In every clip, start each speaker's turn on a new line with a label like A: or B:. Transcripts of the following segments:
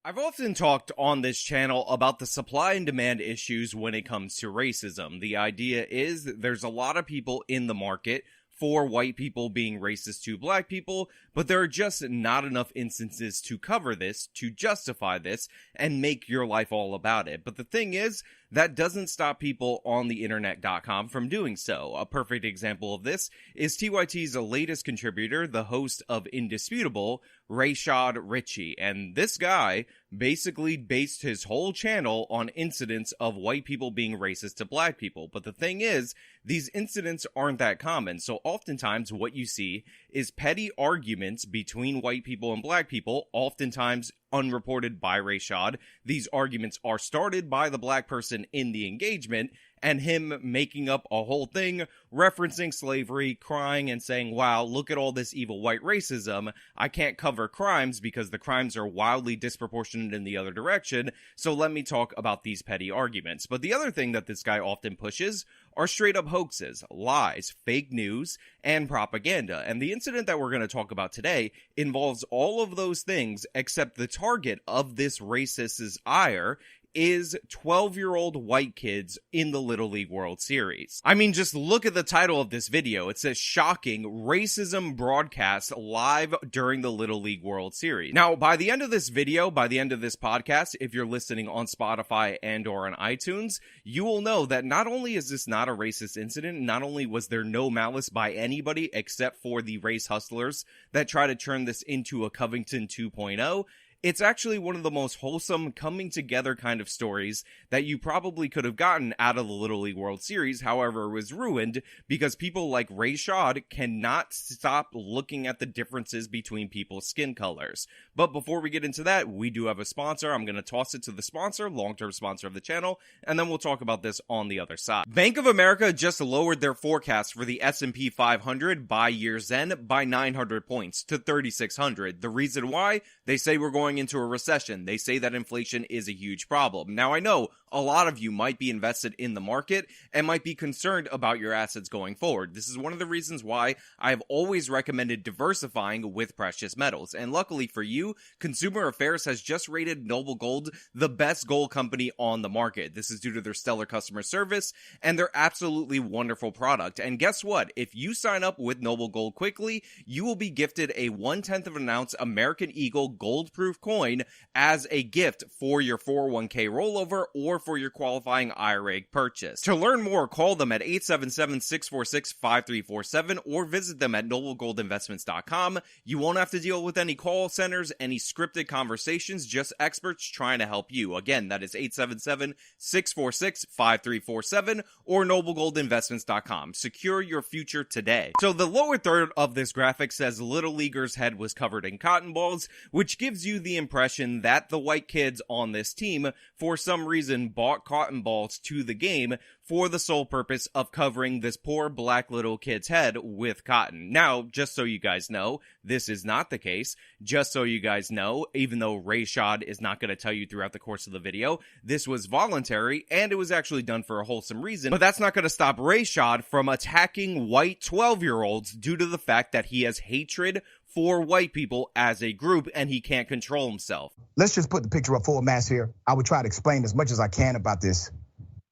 A: I've often talked on this channel about the supply and demand issues when it comes to racism. The idea is that there's a lot of people in the market for white people being racist to black people, but there are just not enough instances to cover this, to justify this, and make your life all about it. But the thing is, that doesn't stop people on the internet.com from doing so. A perfect example of this is TYT's latest contributor, the host of Indisputable, Rashad Richey. And this guy basically based his whole channel on incidents of white people being racist to black people. But the thing is, these incidents aren't that common. So oftentimes what you see is petty arguments between white people and black people, oftentimes unreported by Rashad. These arguments are started by the black person in the engagement, and him making up a whole thing, referencing slavery, crying and saying, wow, look at all this evil white racism. I can't cover crimes because the crimes are wildly disproportionate in the other direction, so let me talk about these petty arguments. But the other thing that this guy often pushes are straight up hoaxes, lies, fake news, and propaganda. And the incident that we're going to talk about today involves all of those things, except the target of this racist's ire is 12-year-old white kids in the Little League World Series. I mean, just look at the title of this video. It says, "Shocking Racism Broadcast Live During the Little League World Series." Now, by the end of this video, by the end of this podcast, if you're listening on Spotify and or on iTunes, you will know that not only is this not a racist incident, not only was there no malice by anybody except for the race hustlers that try to turn this into a Covington 2.0, it's actually one of the most wholesome coming together kind of stories that you probably could have gotten out of the Little League World Series. However, it was ruined because people like Rashad cannot stop looking at the differences between people's skin colors. But before we get into that, we do have a sponsor. I'm going to toss it to the sponsor, long-term sponsor of the channel, and then we'll talk about this on the other side. Bank of America just lowered their forecast for the S&P 500 by year's end by 900 points to 3,600. The reason why? They say we're going into a recession. They say that inflation is a huge problem. Now, I know a lot of you might be invested in the market and might be concerned about your assets going forward. This is one of the reasons why I've always recommended diversifying with precious metals. And luckily for you, Consumer Affairs has just rated Noble Gold the best gold company on the market. This is due to their stellar customer service and their absolutely wonderful product. And guess what? If you sign up with Noble Gold quickly, you will be gifted a 1/10 of an ounce American Eagle gold proof coin as a gift for your 401k rollover or for your qualifying IRA purchase. To learn more, call them at 877-646-5347 or visit them at noblegoldinvestments.com. You won't have to deal with any call centers, any scripted conversations, just experts trying to help you. Again, that is 877-646-5347 or noblegoldinvestments.com. Secure your future today. So the lower third of this graphic says Little Leaguer's head was covered in cotton balls, which gives you the impression that the white kids on this team, for some reason, bought cotton balls to the game for the sole purpose of covering this poor black little kid's head with cotton. Now, just so you guys know, this is not the case. Just so you guys know, even though Rashad is not going to tell you throughout the course of the video, this was voluntary and it was actually done for a wholesome reason. But that's not going to stop Rashad from attacking white 12-year-olds due to the fact that he has hatred for white people as a group and he can't control himself.
B: Let's just put the picture up full mass here. I would try to explain as much as I can about this,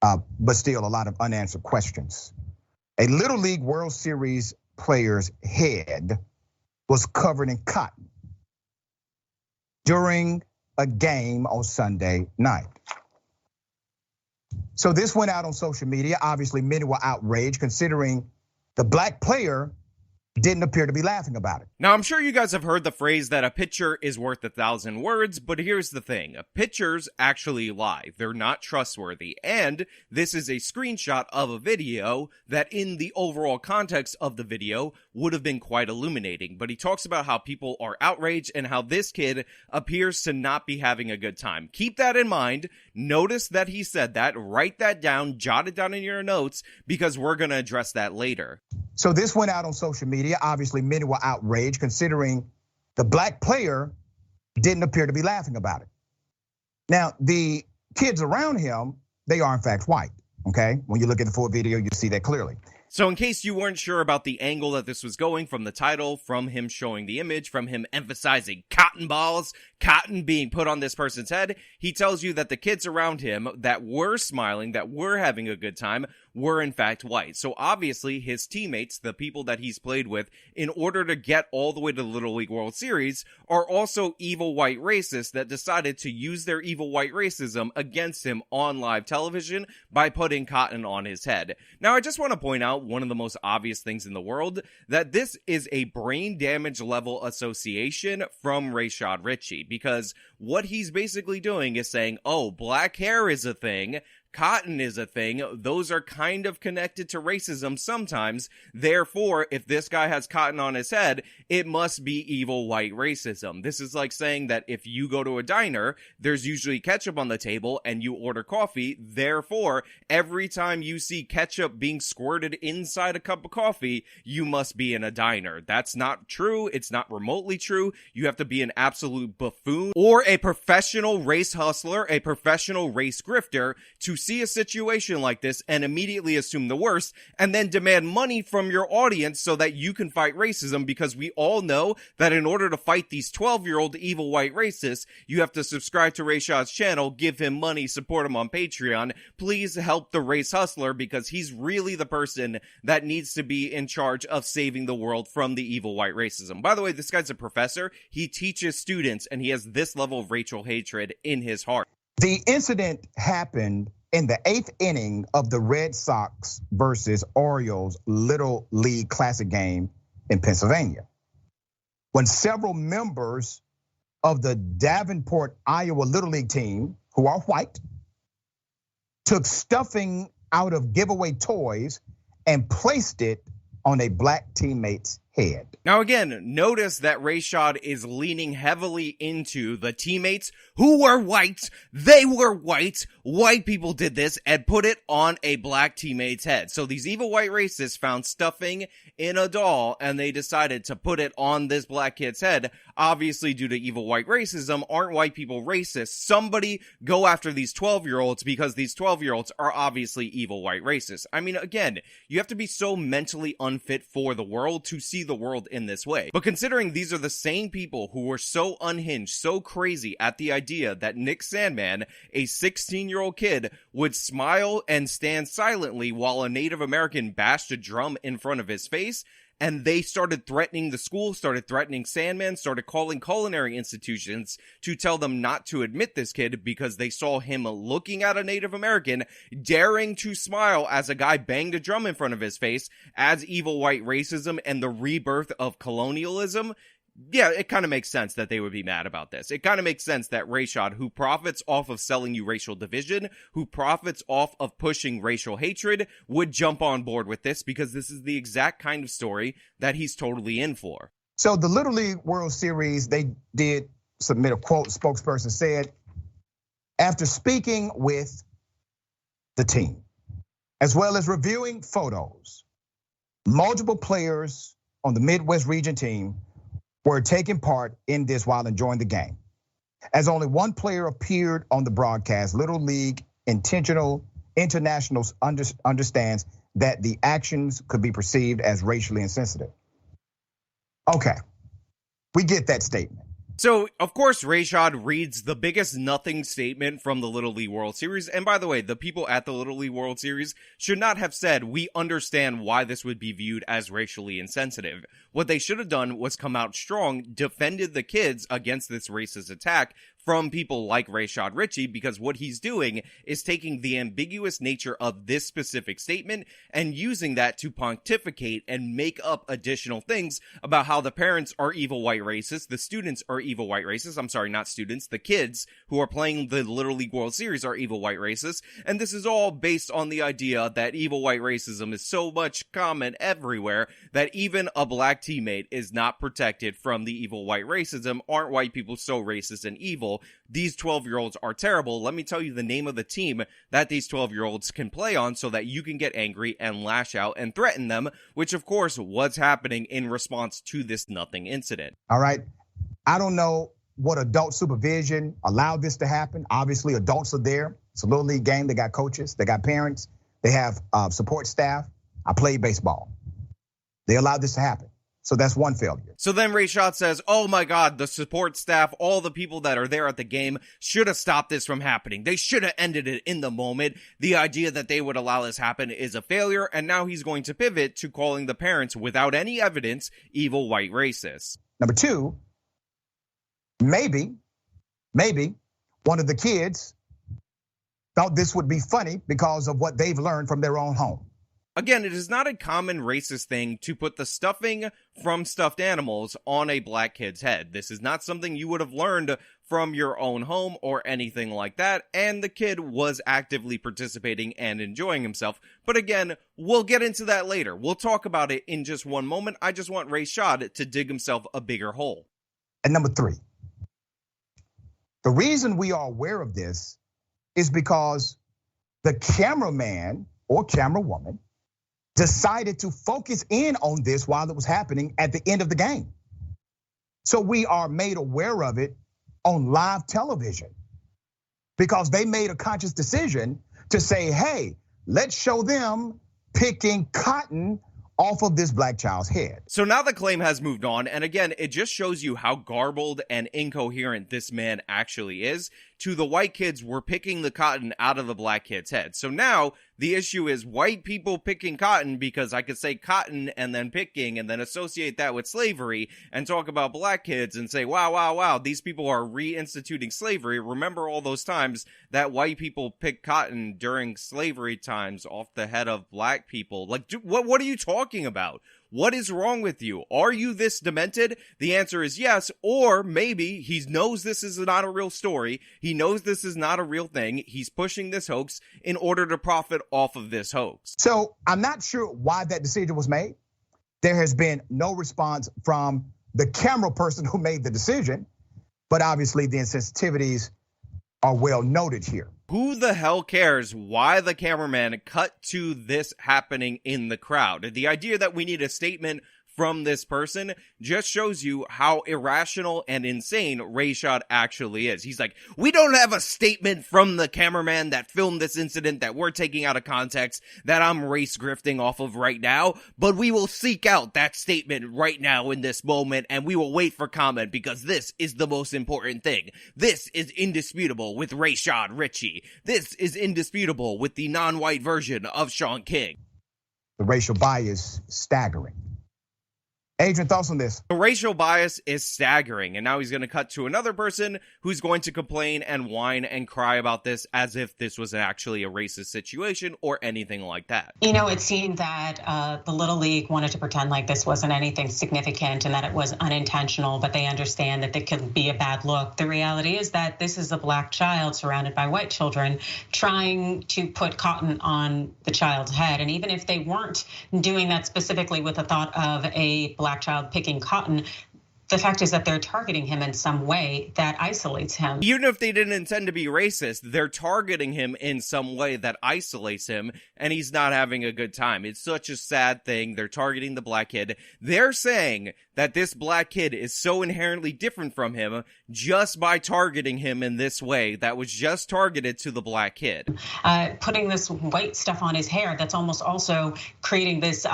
B: but still a lot of unanswered questions. A Little League World Series player's head was covered in cotton during a game on Sunday night. So this went out on social media. Obviously, many were outraged considering the black player didn't appear to be laughing about it.
A: Now, I'm sure you guys have heard the phrase that a picture is worth 1,000 words, but here's the thing. Pictures actually lie. They're not trustworthy. And this is a screenshot of a video that in the overall context of the video would have been quite illuminating. But he talks about how people are outraged and how this kid appears to not be having a good time. Keep that in mind. Notice that he said that. Write that down. Jot it down in your notes because we're going to address that later.
B: So this went out on social media. Obviously, many were outraged considering the black player didn't appear to be laughing about it. Now, the kids around him, they are in fact white, okay? When you look at the full video, you see that clearly.
A: So in case you weren't sure about the angle that this was going from the title, from him showing the image, from him emphasizing cotton balls, cotton being put on this person's head, he tells you that the kids around him that were smiling, that were having a good time, were in fact white. So obviously his teammates, the people that he's played with, in order to get all the way to the Little League World Series, are also evil white racists that decided to use their evil white racism against him on live television by putting cotton on his head. Now I just want to point out one of the most obvious things in the world, that this is a brain damage level association from Rashad Richey, because what he's basically doing is saying, oh, black hair is a thing, cotton is a thing, those are kind of connected to racism sometimes, therefore, if this guy has cotton on his head, it must be evil white racism. This is like saying that if you go to a diner, there's usually ketchup on the table and you order coffee, therefore, every time you see ketchup being squirted inside a cup of coffee, you must be in a diner. That's not true, it's not remotely true, you have to be an absolute buffoon or a professional race hustler, a professional race grifter to see a situation like this and immediately assume the worst and then demand money from your audience so that you can fight racism, because we all know that in order to fight these 12-year-old evil white racists, you have to subscribe to Rashad's channel, give him money, support him on Patreon. Please help the race hustler, because he's really the person that needs to be in charge of saving the world from the evil white racism. By the way, this guy's a professor. He teaches students and he has this level of racial hatred in his heart.
B: The incident happened in the 8th inning of the Red Sox versus Orioles Little League Classic game in Pennsylvania, when several members of the Davenport, Iowa Little League team, who are white, took stuffing out of giveaway toys and placed it on a black teammate's head.
A: Now again, notice that Rashad is leaning heavily into the teammates who were white, they were white people did this and put it on a black teammate's head. So these evil white racists found stuffing in a doll and they decided to put it on this black kid's head. Obviously, due to evil white racism, aren't white people racist? Somebody go after these 12-year-olds, because these 12-year-olds are obviously evil white racists. I mean, again, you have to be so mentally unfit for the world to see the world in this way. But considering these are the same people who were so unhinged, so crazy at the idea that Nick Sandman, a 16-year-old kid, would smile and stand silently while a Native American bashed a drum in front of his face, and they started threatening the school, started threatening Sandman, started calling culinary institutions to tell them not to admit this kid because they saw him looking at a Native American, daring to smile as a guy banged a drum in front of his face, as evil white racism and the rebirth of colonialism. Yeah, it kind of makes sense that they would be mad about this. It kind of makes sense that Rashad, who profits off of selling you racial division, who profits off of pushing racial hatred, would jump on board with this, because this is the exact kind of story that he's totally in for.
B: So the Little League World Series, they did submit a quote. Spokesperson said, after speaking with the team, as well as reviewing photos, multiple players on the Midwest region team were taking part in this while enjoying the game. As only one player appeared on the broadcast, Little League International understands that the actions could be perceived as racially insensitive. Okay, we get that statement.
A: So, of course, Rashad reads the biggest nothing statement from the Little League World Series. And by the way, the people at the Little League World Series should not have said, we understand why this would be viewed as racially insensitive. What they should have done was come out strong, defended the kids against this racist attack from people like Rashad Richey, because what he's doing is taking the ambiguous nature of this specific statement and using that to pontificate and make up additional things about how the parents are evil white racists, the students are evil white racists, I'm sorry, not students, the kids who are playing the Little League World Series are evil white racists, and this is all based on the idea that evil white racism is so much common everywhere that even a black teammate is not protected from the evil white racism. Aren't white people so racist and evil? These 12-year-olds are terrible. Let me tell you the name of the team that these 12-year-olds can play on so that you can get angry and lash out and threaten them, which of course was happening in response to this nothing incident.
B: All right, I don't know what adult supervision allowed this to happen. Obviously, adults are there. It's a Little League game. They got coaches, they got parents, they have support staff. I played baseball. They allowed this to happen. So that's one failure.
A: So then Rayshad says, oh my God, the support staff, all the people that are there at the game should have stopped this from happening. They should have ended it in the moment. The idea that they would allow this happen is a failure. And now he's going to pivot to calling the parents, without any evidence, evil white racists.
B: Number two, maybe one of the kids thought this would be funny because of what they've learned from their own home.
A: Again, it is not a common racist thing to put the stuffing from stuffed animals on a black kid's head. This is not something you would have learned from your own home or anything like that, and the kid was actively participating and enjoying himself. But again, we'll get into that later. We'll talk about it in just one moment. I just want Rayshad to dig himself a bigger hole.
B: And number three, the reason we are aware of this is because the cameraman or camerawoman decided to focus in on this while it was happening at the end of the game. So we are made aware of it on live television because they made a conscious decision to say, hey, let's show them picking cotton off of this black child's head.
A: So now the claim has moved on, and again, it just shows you how garbled and incoherent this man actually is. To the white kids, we're picking the cotton out of the black kid's head. So now the issue is white people picking cotton, because I could say cotton and then picking and then associate that with slavery and talk about black kids and say, wow, these people are reinstituting slavery. Remember all those times that white people picked cotton during slavery times off the head of black people? Like, what are you talking about? What is wrong with you? Are you this demented? The answer is yes, or maybe he knows this is not a real story. He knows this is not a real thing. He's pushing this hoax in order to profit off of this hoax.
B: So I'm not sure why that decision was made. There has been no response from the camera person who made the decision, but obviously the insensitivities are well noted here.
A: Who the hell cares why the cameraman cut to this happening in the crowd? The idea that we need a statement from this person just shows you how irrational and insane Rayshad actually is. He's like, we don't have a statement from the cameraman that filmed this incident that we're taking out of context, that I'm race grifting off of right now, but we will seek out that statement right now in this moment, and we will wait for comment, because this is the most important thing. This is indisputable with Rayshad Richey. This is indisputable with the non-white version of Sean King.
B: The racial bias, staggering. Adrian, thoughts on this?
A: The racial bias is staggering, and now he's going to cut to another person who's going to complain and whine and cry about this as if this was actually a racist situation or anything like that.
C: You know, it seemed that the Little League wanted to pretend like this wasn't anything significant and that it was unintentional, but they understand that it could be a bad look. The reality is that this is a black child surrounded by white children trying to put cotton on the child's head. And even if they weren't doing that specifically with the thought of a black child picking cotton, the fact is that they're targeting him in some way that isolates him.
A: Even if they didn't intend to be racist, they're targeting him in some way that isolates him, and he's not having a good time. It's such a sad thing. They're targeting the black kid. They're saying that this black kid is so inherently different from him just by targeting him in this way that was just targeted to the black kid.
C: Putting this white stuff on his hair, that's almost also creating this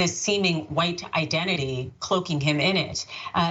C: seeming white identity, cloaking him in it.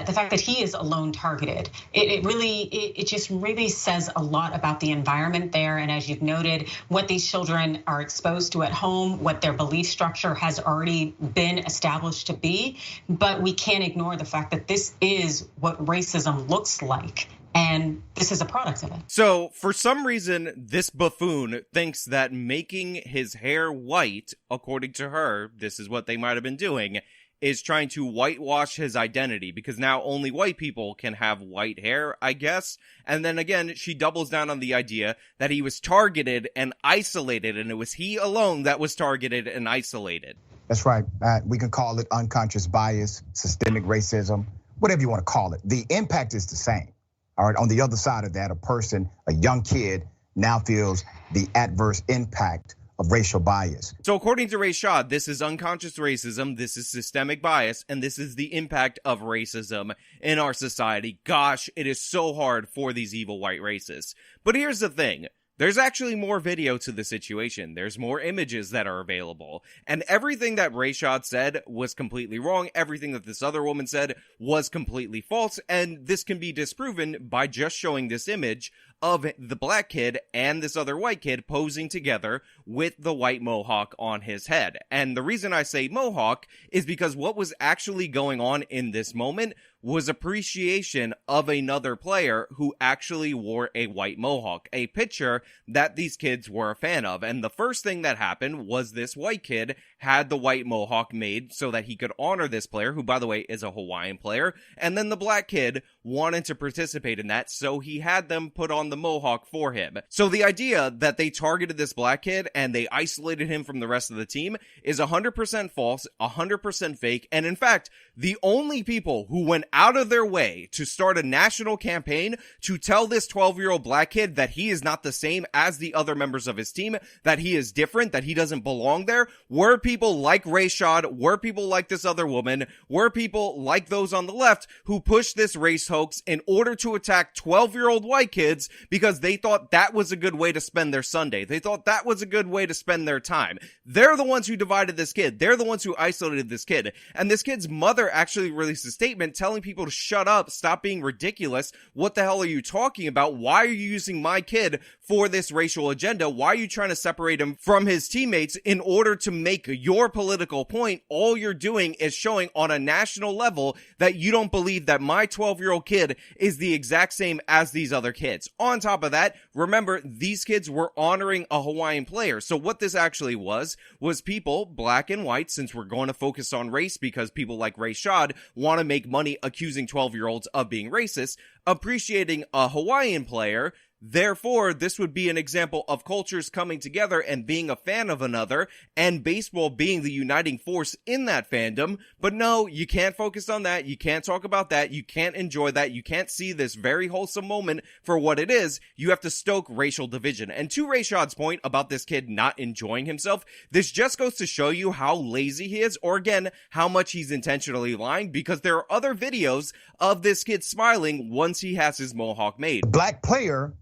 C: The fact that he is alone targeted, it just really says a lot about the environment there. And as you've noted, what these children are exposed to at home, what their belief structure has already been established to be. But we can't ignore the fact that this is what racism looks like. And this is a product of it.
A: So for some reason, this buffoon thinks that making his hair white, according to her, this is what they might have been doing, is trying to whitewash his identity, because now only white people can have white hair, I guess. And then again, she doubles down on the idea that he was targeted and isolated, and it was he alone that was targeted and isolated.
B: That's right. We can call it unconscious bias, systemic racism, whatever you want to call it. The impact is the same. All right. On the other side of that, a young kid now feels the adverse impact of racial bias.
A: So according to Rayshad, this is unconscious racism, this is systemic bias, and this is the impact of racism in our society. Gosh, it is so hard for these evil white racists. But here's the thing. there's actually more video to the situation. There's more images that are available. And everything that Rayshad said was completely wrong. Everything that this other woman said was completely false. And this can be disproven by just showing this image of the black kid and this other white kid posing together with the white mohawk on his head. And the reason I say mohawk is because what was actually going on in this moment was appreciation of another player who actually wore a white mohawk, a picture that these kids were a fan of. And the first thing that happened was this white kid had the white mohawk made so that he could honor this player, who by the way is a Hawaiian player, and then the black kid wanted to participate in that, so he had them put on the mohawk for him. So the idea that they targeted this black kid and they isolated him from the rest of the team is 100% false, 100% fake, and in fact, the only people who went out of their way to start a national campaign to tell this 12-year-old black kid that he is not the same as the other members of his team, that he is different, that he doesn't belong there, were people like Rayshad, were people like this other woman, were people like those on the left who pushed this race hoax in order to attack 12-year-old white kids because they thought that was a good way to spend their Sunday. They thought that was a good way to spend their time. They're the ones who divided this kid. They're the ones who isolated this kid. And this kid's mother actually released a statement telling people to shut up, stop being ridiculous. What the hell are you talking about? Why are you using my kid for this racial agenda? Why are you trying to separate him from his teammates in order to make your political point? All you're doing is showing on a national level that you don't believe that my 12-year-old kid is the exact same as these other kids. On top of that, remember, these kids were honoring a Hawaiian player. So what this actually was people, black and white, since we're going to focus on race because people like Rayshad want to make money accusing 12-year-olds of being racist, appreciating a Hawaiian player. Therefore, this would be an example of cultures coming together and being a fan of another, and baseball being the uniting force in that fandom. But no, you can't focus on that. You can't talk about that. You can't enjoy that. You can't see this very wholesome moment for what it is. You have to stoke racial division. And to Rayshad's point about this kid not enjoying himself, this just goes to show you how lazy he is, or again, how much he's intentionally lying, because there are other videos of this kid smiling once he has his mohawk made.
B: The black player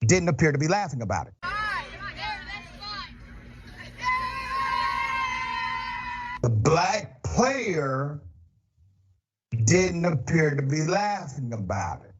B: didn't appear to be laughing about it. The black player didn't appear to be laughing about it.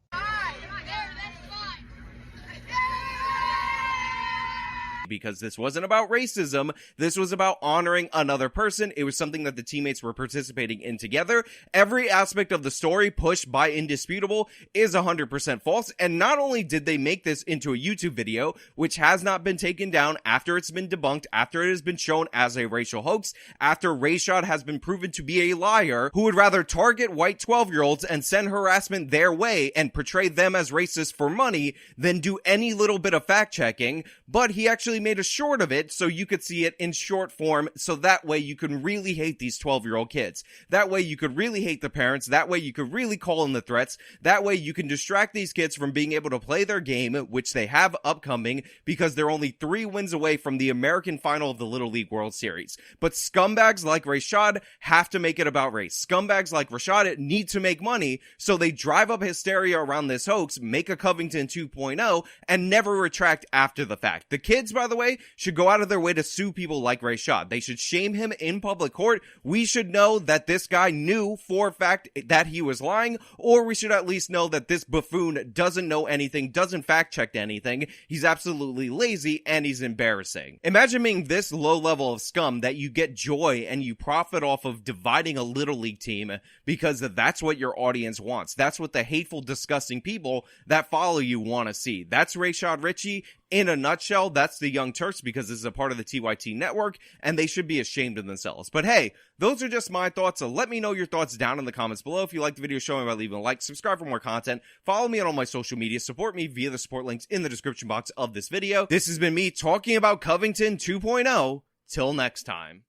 A: Because this wasn't about racism, this was about honoring another person. It was something that the teammates were participating in together. Every aspect of the story pushed by Indisputable is 100% false, and not only did they make this into a YouTube video, which has not been taken down after it's been debunked, after it has been shown as a racial hoax, after Rayshad has been proven to be a liar, who would rather target white 12-year-olds and send harassment their way and portray them as racist for money than do any little bit of fact-checking, but he actually made a short of it so you could see it in short form, so that way you can really hate these 12-year-old kids. That way you could really hate the parents. That way you could really call in the threats. That way you can distract these kids from being able to play their game, which they have upcoming, because they're only 3 wins away from the American final of the Little League World Series. But scumbags like Rayshad have to make it about race. Scumbags like Rayshad need to make money, so they drive up hysteria around this hoax, make a Covington 2.0, and never retract after the fact. The kids, by the way, should go out of their way to sue people like Rayshad. They should shame him in public court. We should know that this guy knew for a fact that he was lying, or we should at least know that this buffoon doesn't know anything, doesn't fact check anything. He's absolutely lazy and he's embarrassing. Imagine being this low level of scum that you get joy and you profit off of dividing a Little League team because that's what your audience wants. That's what the hateful, disgusting people that follow you want to see. That's Rayshad Richey. In a nutshell, that's the Young Turks, because this is a part of the TYT network, and they should be ashamed of themselves. But hey, those are just my thoughts, so let me know your thoughts down in the comments below. If you like the video, show me by leaving a like, subscribe for more content, follow me on all my social media, support me via the support links in the description box of this video. This has been me talking about Covington 2.0. Till next time.